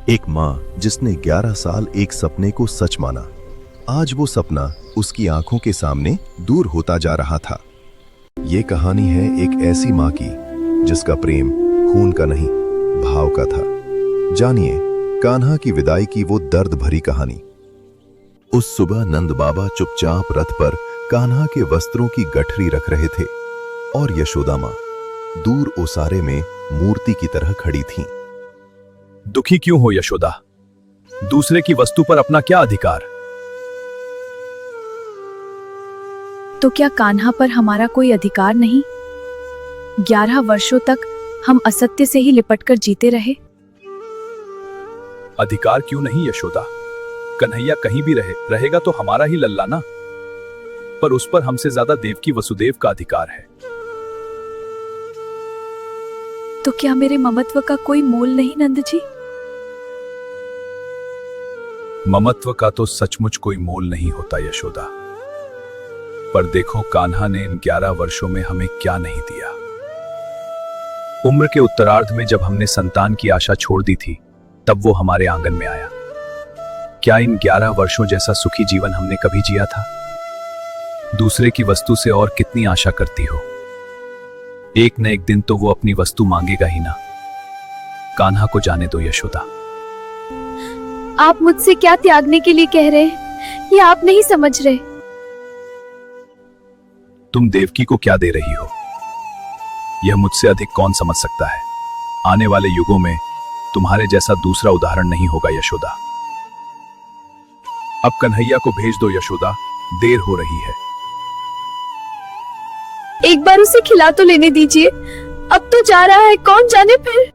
एक माँ जिसने 11 साल एक सपने को सच माना, आज वो सपना उसकी आंखों के सामने दूर होता जा रहा था। ये कहानी है एक ऐसी माँ की जिसका प्रेम खून का नहीं, भाव का था। जानिए कान्हा की विदाई की वो दर्द भरी कहानी। उस सुबह नंद बाबा चुपचाप रथ पर कान्हा के वस्त्रों की गठरी रख रहे थे और यशोदा माँ दूर ओसारे में मूर्ति की तरह खड़ी थीं। दुखी क्यों हो यशोदा? दूसरे की वस्तु पर अपना क्या अधिकार? तो क्या कान्हा पर हमारा कोई अधिकार नहीं? 11 वर्षों तक हम असत्य से ही लिपटकर जीते रहे। अधिकार क्यों नहीं यशोदा? कन्हैया कहीं भी रहेगा तो हमारा ही लल्ला ना। पर उस पर हमसे ज्यादा देवकी वसुदेव का अधिकार है। तो क्या मेरे ममत्व का कोई मोल नहीं नंद जी? ममत्व का तो सचमुच कोई मोल नहीं होता यशोदा। पर देखो कान्हा ने इन 11 वर्षों में हमें क्या नहीं दिया। उम्र के उत्तरार्ध में जब हमने संतान की आशा छोड़ दी थी, तब वो हमारे आंगन में आया। क्या इन 11 वर्षों जैसा सुखी जीवन हमने कभी जिया था? दूसरे की वस्तु से और कितनी आशा करती हो? एक न एक दिन तो वो अपनी वस्तु मांगेगा ही ना। कान्हा को जाने दो यशोदा। आप मुझसे क्या त्यागने के लिए कह रहे हैं? ये आप नहीं समझ रहे। तुम देवकी को क्या दे रही हो, यह मुझसे अधिक कौन समझ सकता है। आने वाले युगों में तुम्हारे जैसा दूसरा उदाहरण नहीं होगा यशोदा। अब कन्हैया को भेज दो यशोदा, देर हो रही है। एक बार उसे खिला तो लेने दीजिए। अब तो जा रहा है, कौन जाने फिर।